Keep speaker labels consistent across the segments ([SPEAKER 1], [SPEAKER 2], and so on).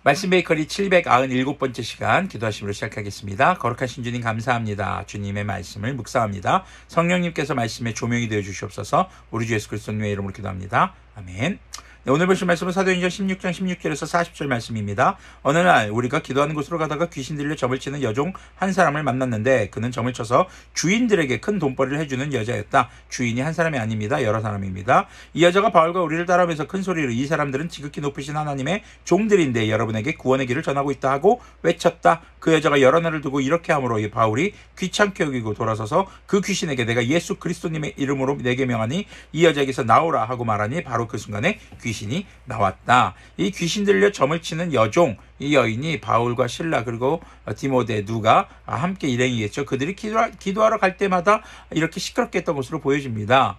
[SPEAKER 1] 말씀 베이커리 797번째 시간 기도하심으로 시작하겠습니다. 거룩한 신주님 감사합니다. 주님의 말씀을 묵상합니다. 성령님께서 말씀에 조명이 되어 주시옵소서. 우리 주 예수 그리스도님의 이름으로 기도합니다. 아멘. 네, 오늘 보실 말씀은 사도행전 16장 16절에서 40절 말씀입니다. 어느 날 우리가 기도하는 곳으로 가다가 귀신 들려 점을 치는 여종 한 사람을 만났는데 그는 점을 쳐서 주인들에게 큰 돈벌이를 해주는 여자였다. 주인이 한 사람이 아닙니다. 여러 사람입니다. 이 여자가 바울과 우리를 따라오면서 큰 소리로 이 사람들은 지극히 높으신 하나님의 종들인데 여러분에게 구원의 길을 전하고 있다 하고 외쳤다. 그 여자가 여러 날을 두고 이렇게 함으로 이 바울이 귀찮게 여기고 돌아서서 그 귀신에게 내가 예수 그리스도님의 이름으로 내게 명하니 이 여자에게서 나오라 하고 말하니 바로 그 순간에 귀신이 나왔다. 이 귀신 들려 점을 치는 여종, 이 여인이 바울과 실라 그리고 디모데 누가 함께 일행이겠죠. 그들이 기도하러 갈 때마다 이렇게 시끄럽게 했던 것으로 보여집니다.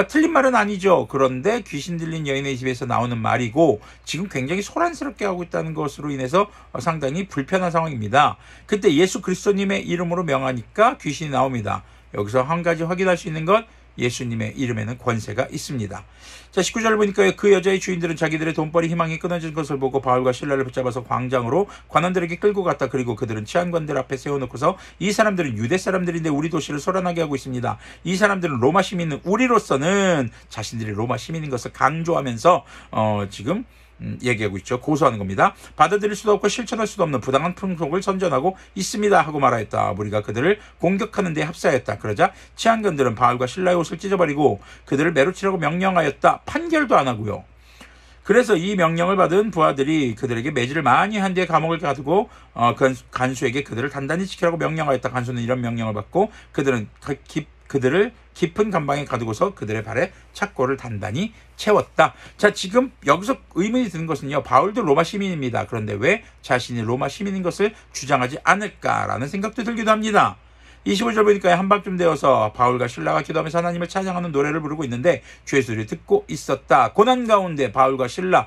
[SPEAKER 1] 틀린 말은 아니죠. 그런데 귀신 들린 여인의 집에서 나오는 말이고 지금 굉장히 소란스럽게 하고 있다는 것으로 인해서 상당히 불편한 상황입니다. 그때 예수 그리스도님의 이름으로 명하니까 귀신이 나옵니다. 여기서 한 가지 확인할 수 있는 것, 예수님의 이름에는 권세가 있습니다. 자, 19절 보니까 그 여자의 주인들은 자기들의 돈벌이 희망이 끊어진 것을 보고 바울과 실라를 붙잡아서 광장으로 관원들에게 끌고 갔다. 그리고 그들은 치안관들 앞에 세워놓고서 이 사람들은 유대 사람들인데 우리 도시를 소란하게 하고 있습니다. 이 사람들은 로마 시민은 우리로서는 자신들이 로마 시민인 것을 강조하면서 지금 얘기하고 있죠. 고소하는 겁니다. 받아들일 수도 없고 실천할 수도 없는 부당한 풍속을 선전하고 있습니다 하고 말하였다. 우리가 그들을 공격하는 데 합사하였다. 그러자 치안관들은 바울과 실라의 옷을 찢어버리고 그들을 매로 치라고 명령하였다. 판결도 안 하고요. 그래서 이 명령을 받은 부하들이 그들에게 매질을 많이 한 뒤에 감옥을 가두고 간수에게 그들을 단단히 지키라고 명령하였다. 간수는 이런 명령을 받고 그들을 깊은 감방에 가두고서 그들의 발에 착고를 단단히 채웠다. 자, 지금 여기서 의문이 드는 것은요. 바울도 로마 시민입니다. 그런데 왜 자신이 로마 시민인 것을 주장하지 않을까라는 생각도 들기도 합니다. 25절 보니까 한밤쯤 되어서 바울과 실라가 기도하면서 하나님을 찬양하는 노래를 부르고 있는데 죄수들이 듣고 있었다. 고난 가운데 바울과 실라,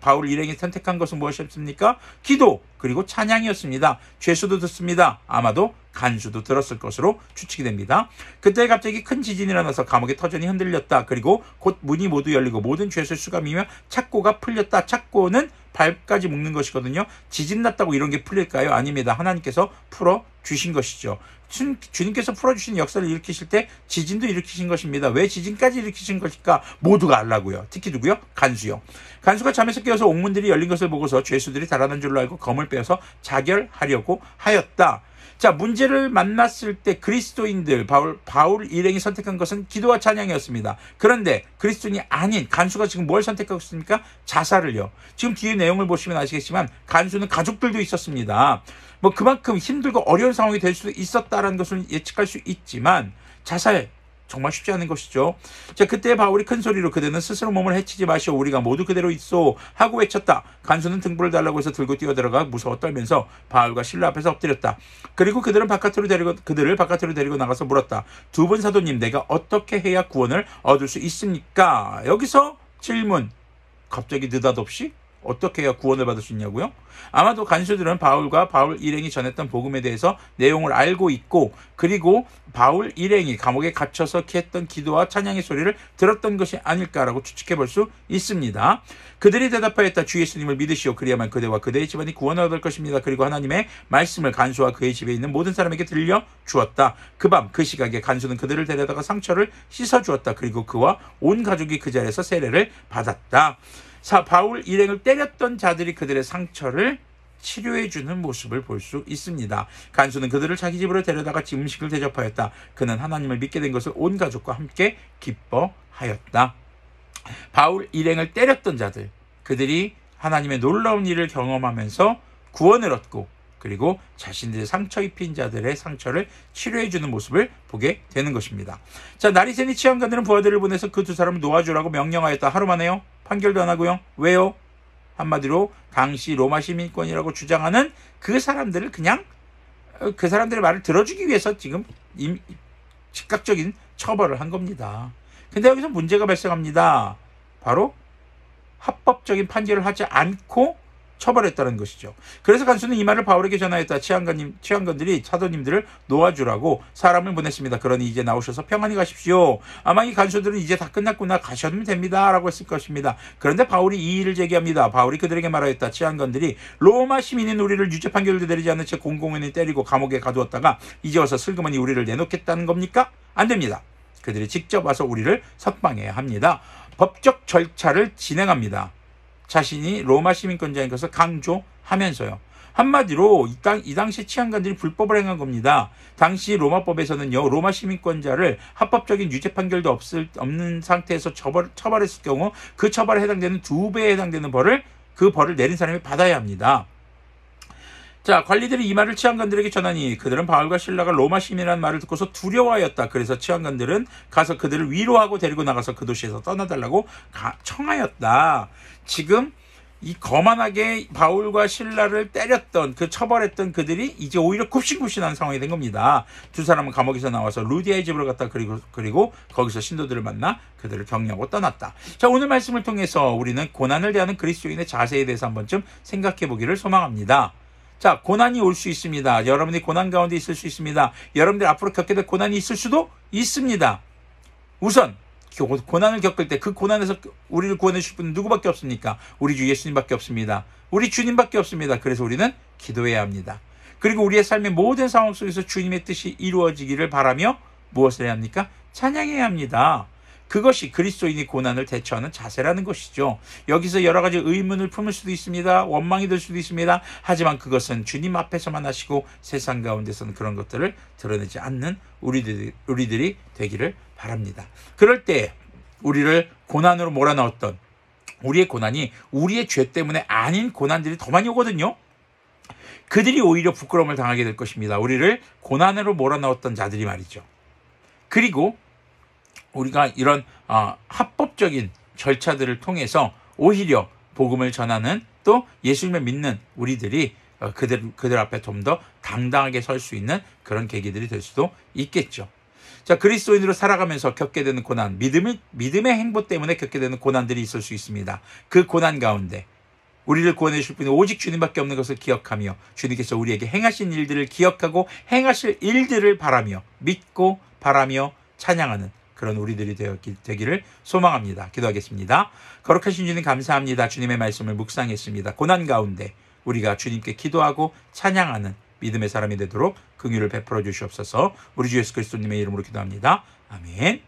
[SPEAKER 1] 바울 일행이 선택한 것은 무엇이었습니까? 기도 그리고 찬양이었습니다. 죄수도 듣습니다. 아마도 간수도 들었을 것으로 추측이 됩니다. 그때 갑자기 큰 지진이 일어나서 감옥의 터전이 흔들렸다. 그리고 곧 문이 모두 열리고 모든 죄수의 수감이며 착고가 풀렸다. 착고는 발까지 묶는 것이거든요. 지진 났다고 이런 게 풀릴까요? 아닙니다. 하나님께서 풀어주신 것이죠. 주님께서 풀어주신 역사를 일으키실 때 지진도 일으키신 것입니다. 왜 지진까지 일으키신 것일까? 모두가 알라고요. 특히 누구요? 간수요. 간수가 잠에서 깨어서 옥문들이 열린 것을 보고서 죄수들이 달아난 줄로 알고 검을 빼어서 자결하려고 하였다. 자, 문제를 만났을 때 그리스도인들, 바울 일행이 선택한 것은 기도와 찬양이었습니다. 그런데 그리스도인이 아닌 간수가 지금 뭘 선택하고 있습니까? 자살을요. 지금 뒤에 내용을 보시면 아시겠지만 간수는 가족들도 있었습니다. 그만큼 힘들고 어려운 상황이 될 수도 있었다라는 것을 예측할 수 있지만 자살 정말 쉽지 않은 것이죠. 자, 그때 바울이 큰 소리로 그대는 스스로 몸을 해치지 마시오. 우리가 모두 그대로 있소 하고 외쳤다. 간수는 등불을 달라고 해서 들고 뛰어들어가 무서워 떨면서 바울과 실라 앞에서 엎드렸다. 그리고 그들을 바깥으로 데리고 나가서 물었다. 두 분 사도님, 내가 어떻게 해야 구원을 얻을 수 있습니까? 여기서 질문. 갑자기 느닷없이 어떻게 해야 구원을 받을 수 있냐고요? 아마도 간수들은 바울과 바울 일행이 전했던 복음에 대해서 내용을 알고 있고 그리고 바울 일행이 감옥에 갇혀서 했던 기도와 찬양의 소리를 들었던 것이 아닐까라고 추측해 볼 수 있습니다. 그들이 대답하였다. 주 예수님을 믿으시오. 그리야만 그대와 그대의 집안이 구원을 얻을 것입니다. 그리고 하나님의 말씀을 간수와 그의 집에 있는 모든 사람에게 들려 주었다. 그 밤 그 시각에 간수는 그들을 데려다가 상처를 씻어 주었다. 그리고 그와 온 가족이 그 자리에서 세례를 받았다. 바울 일행을 때렸던 자들이 그들의 상처를 치료해주는 모습을 볼 수 있습니다. 간수는 그들을 자기 집으로 데려다가 음식을 대접하였다. 그는 하나님을 믿게 된 것을 온 가족과 함께 기뻐하였다. 바울 일행을 때렸던 자들, 그들이 하나님의 놀라운 일을 경험하면서 구원을 얻고 그리고 자신들의 상처 입힌 자들의 상처를 치료해주는 모습을 보게 되는 것입니다. 자, 날이 새니 치안관들은 부하들을 보내서 그 두 사람을 놓아주라고 명령하였다. 하루 만에요. 판결도 안 하고요. 왜요? 한마디로 당시 로마 시민권이라고 주장하는 그 사람들을 그냥 그 사람들의 말을 들어주기 위해서 지금 즉각적인 처벌을 한 겁니다. 근데 여기서 문제가 발생합니다. 바로 합법적인 판결을 하지 않고 처벌했다는 것이죠. 그래서 간수는 이 말을 바울에게 전하였다. 치안관들이 사도님들을 놓아주라고 사람을 보냈습니다. 그러니 이제 나오셔서 평안히 가십시오. 아마 이 간수들은 이제 다 끝났구나, 가셔도 됩니다 라고 했을 것입니다. 그런데 바울이 이 일을 제기합니다. 바울이 그들에게 말하였다. 치안관들이 로마 시민인 우리를 유죄 판결도 내리지 않는 채 공공연히 때리고 감옥에 가두었다가 이제 와서 슬그머니 우리를 내놓겠다는 겁니까? 안 됩니다. 그들이 직접 와서 우리를 석방해야 합니다. 법적 절차를 진행합니다. 자신이 로마 시민권자인 것을 강조하면서요. 한마디로 이 당시 치안관들이 불법을 행한 겁니다. 당시 로마법에서는요, 로마 시민권자를 합법적인 유죄 판결도 없는 상태에서 처벌했을 경우 그 처벌에 해당되는 2배에 해당되는 그 벌을 내린 사람이 받아야 합니다. 자, 관리들이 이 말을 치안관들에게 전하니 그들은 바울과 실라가 로마 시민이라는 말을 듣고서 두려워하였다. 그래서 치안관들은 가서 그들을 위로하고 데리고 나가서 그 도시에서 떠나달라고 청하였다. 지금 이 거만하게 바울과 실라를 때렸던, 처벌했던 그들이 이제 오히려 굽신굽신한 상황이 된 겁니다. 두 사람은 감옥에서 나와서 루디아의 집으로 갔다. 그리고 거기서 신도들을 만나 그들을 격려하고 떠났다. 자, 오늘 말씀을 통해서 우리는 고난을 대하는 그리스도인의 자세에 대해서 한 번쯤 생각해 보기를 소망합니다. 자, 고난이 올 수 있습니다. 여러분이 고난 가운데 있을 수 있습니다. 여러분들 앞으로 겪게 될 고난이 있을 수도 있습니다. 우선 고난을 겪을 때 그 고난에서 우리를 구원해 주실 분은 누구밖에 없습니까? 우리 주 예수님밖에 없습니다. 우리 주님밖에 없습니다. 그래서 우리는 기도해야 합니다. 그리고 우리의 삶의 모든 상황 속에서 주님의 뜻이 이루어지기를 바라며 무엇을 해야 합니까? 찬양해야 합니다. 그것이 그리스도인이 고난을 대처하는 자세라는 것이죠. 여기서 여러 가지 의문을 품을 수도 있습니다. 원망이 들 수도 있습니다. 하지만 그것은 주님 앞에서만 하시고 세상 가운데서는 그런 것들을 드러내지 않는 우리들이 되기를 바랍니다. 그럴 때 우리를 고난으로 몰아넣었던 우리의 고난이 우리의 죄 때문에 아닌 고난들이 더 많이 오거든요. 그들이 오히려 부끄러움을 당하게 될 것입니다. 우리를 고난으로 몰아넣었던 자들이 말이죠. 그리고 우리가 이런 합법적인 절차들을 통해서 오히려 복음을 전하는, 또 예수님을 믿는 우리들이 그들 앞에 좀 더 당당하게 설 수 있는 그런 계기들이 될 수도 있겠죠. 자, 그리스도인으로 살아가면서 겪게 되는 고난, 믿음의 행보 때문에 겪게 되는 고난들이 있을 수 있습니다. 그 고난 가운데 우리를 구원해 주실 분이 오직 주님밖에 없는 것을 기억하며 주님께서 우리에게 행하신 일들을 기억하고 행하실 일들을 바라며 믿고 바라며 찬양하는 그런 우리들이 되기를 소망합니다. 기도하겠습니다. 거룩하신 주님 감사합니다. 주님의 말씀을 묵상했습니다. 고난 가운데 우리가 주님께 기도하고 찬양하는 믿음의 사람이 되도록 긍휼을 베풀어 주시옵소서. 우리 주 예수 그리스도님의 이름으로 기도합니다. 아멘.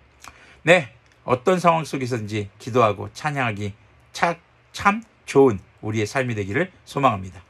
[SPEAKER 1] 네, 어떤 상황 속에서든지 기도하고 찬양하기 참 좋은 우리의 삶이 되기를 소망합니다.